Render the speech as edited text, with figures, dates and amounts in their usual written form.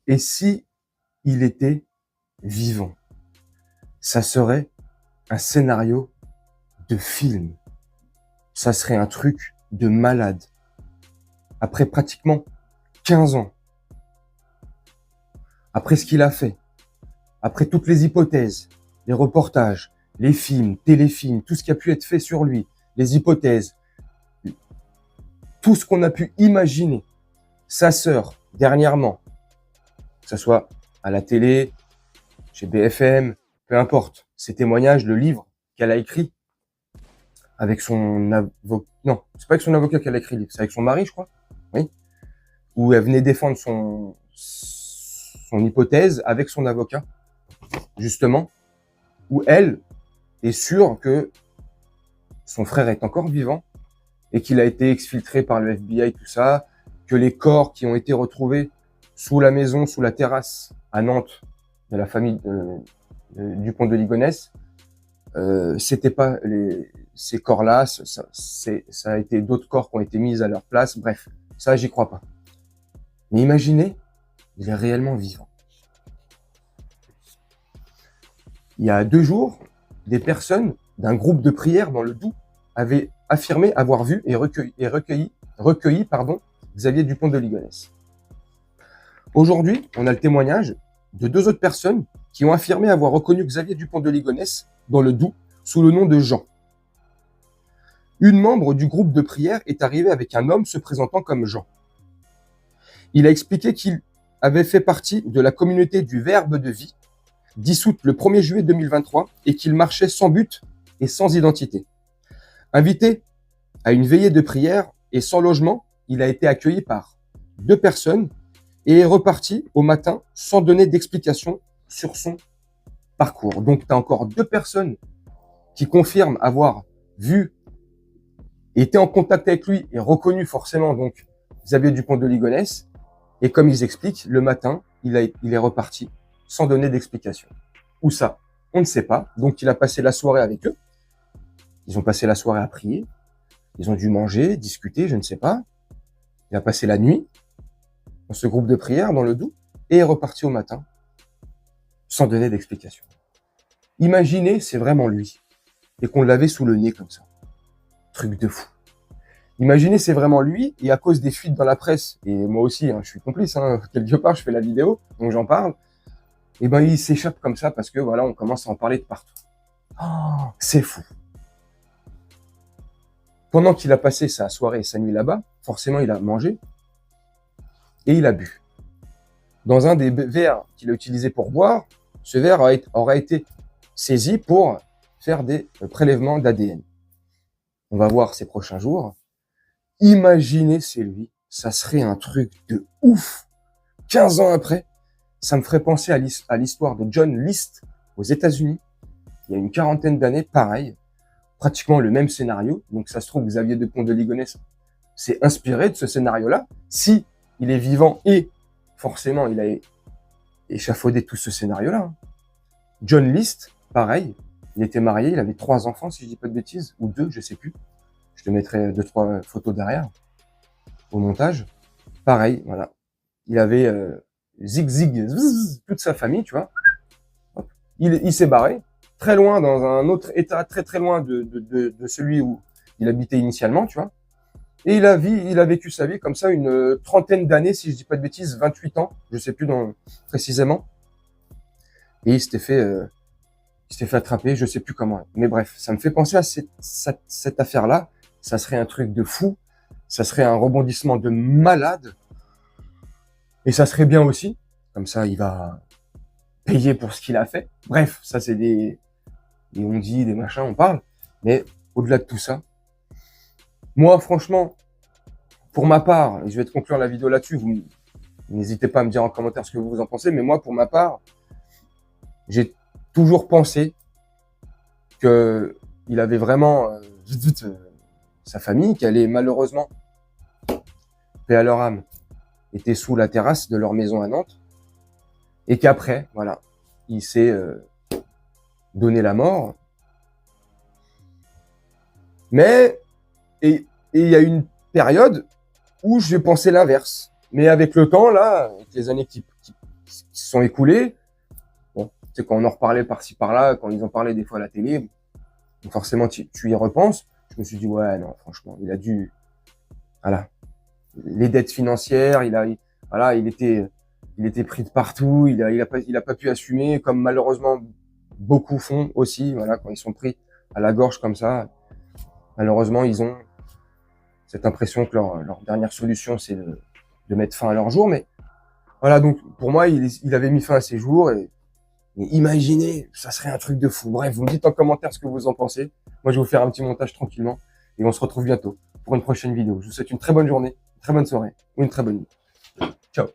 Et si il était vivant? Ça serait un scénario de film. Ça serait un truc de malade. Après pratiquement 15 ans, après ce qu'il a fait, après toutes les hypothèses, les reportages, les films, téléfilms, tout ce qui a pu être fait sur lui, les hypothèses, tout ce qu'on a pu imaginer, sa sœur, dernièrement, que ce soit à la télé, chez BFM, peu importe, ses témoignages, le livre qu'elle a écrit avec son avocat, non, c'est pas avec son avocat qu'elle a écrit le livre, c'est avec son mari, je crois, oui, où elle venait défendre son hypothèse avec son avocat, justement, où elle est sûre que son frère est encore vivant et qu'il a été exfiltré par le FBI, tout ça, que les corps qui ont été retrouvés sous la maison, sous la terrasse à Nantes de la famille Dupont de Ligonnès, c'était pas ces corps-là, ça a été d'autres corps qui ont été mis à leur place. Bref, ça, j'y crois pas. Mais imaginez, il est réellement vivant. Il y a 2 jours, des personnes d'un groupe de prière dans le Doubs avaient affirmé avoir vu et recueilli Xavier Dupont de Ligonnès. Aujourd'hui, on a le témoignage de 2 autres personnes qui ont affirmé avoir reconnu Xavier Dupont de Ligonnès dans le Doubs sous le nom de Jean. Une membre du groupe de prière est arrivée avec un homme se présentant comme Jean. Il a expliqué qu'il avait fait partie de la communauté du Verbe de vie, dissoute le 1er juillet 2023, et qu'il marchait sans but et sans identité. Invité à une veillée de prière et sans logement, il a été accueilli par 2 personnes et est reparti au matin sans donner d'explication sur son parcours. Donc, tu as encore 2 personnes qui confirment avoir vu, été en contact avec lui et reconnu forcément donc Xavier Dupont de Ligonnès. Et comme ils expliquent, le matin, il est reparti sans donner d'explication. Où ça? On ne sait pas. Donc, il a passé la soirée avec eux. Ils ont passé la soirée à prier. Ils ont dû manger, discuter, je ne sais pas. Il a passé la nuit dans ce groupe de prière dans le Doubs et est reparti au matin sans donner d'explication. Imaginez, c'est vraiment lui et qu'on l'avait sous le nez comme ça. Truc de fou. Imaginez, c'est vraiment lui et à cause des fuites dans la presse, et moi aussi, je suis complice, quelque part, je fais la vidéo, donc j'en parle, et ben il s'échappe comme ça parce que voilà, on commence à en parler de partout. Oh, c'est fou. Pendant qu'il a passé sa soirée et sa nuit là-bas, forcément, il a mangé et il a bu. Dans un des verres qu'il a utilisé pour boire, ce verre aura été saisi pour faire des prélèvements d'ADN. On va voir ces prochains jours. Imaginez, c'est lui. Ça serait un truc de ouf. 15 ans après, ça me ferait penser à l'histoire de John List aux États-Unis. Il y a une 40aine d'années, pareil. Pratiquement le même scénario. Donc, ça se trouve, Xavier Dupont de Ligonnès s'est inspiré de ce scénario-là. Si il est vivant et forcément, il a échafaudé tout ce scénario-là. John List, pareil. Il était marié, il avait 3 enfants, si je dis pas de bêtises, ou 2, je sais plus. Je te mettrai 2-3 photos derrière au montage. Pareil, voilà. Il avait zig toute sa famille, tu vois. Il s'est barré très loin dans un autre état, très loin de celui où il habitait initialement, tu vois. Et il a vécu sa vie comme ça une 30aine d'années, si je dis pas de bêtises, 28 ans, je sais plus précisément. Et il s'était fait attraper, je sais plus comment. Mais bref, ça me fait penser à cette affaire-là. Ça serait un truc de fou. Ça serait un rebondissement de malade. Et ça serait bien aussi. Comme ça, il va payer pour ce qu'il a fait. Bref, ça c'est des on-dit, des machins, on parle. Mais au-delà de tout ça, moi, franchement, pour ma part, et je vais te conclure la vidéo là-dessus, vous n'hésitez pas à me dire en commentaire ce que vous en pensez, mais moi, pour ma part, j'ai toujours pensé que il avait vraiment sa famille, qu'elle est malheureusement, paix à leur âme, était sous la terrasse de leur maison à Nantes, et qu'après, voilà, il s'est donné la mort. Mais et il y a une période où j'ai pensé l'inverse. Mais avec le temps, là, avec les années qui qui se sont écoulés. Bon, tu sais, quand on en reparlait par-ci par-là, quand ils en parlaient des fois à la télé, forcément tu y repenses. Je me suis dit ouais non, franchement, il a dû, voilà, les dettes financières, voilà, il était pris de partout, il a pas pu assumer, comme malheureusement beaucoup font aussi, voilà, quand ils sont pris à la gorge comme ça, malheureusement ils ont cette impression que leur dernière solution c'est de mettre fin à leur jour, mais voilà, donc pour moi il avait mis fin à ses jours et imaginez, ça serait un truc de fou. Bref, vous me dites en commentaire ce que vous en pensez. Moi je vais vous faire un petit montage tranquillement et on se retrouve bientôt pour une prochaine vidéo. Je vous souhaite une très bonne journée, une très bonne soirée ou une très bonne nuit. Ciao.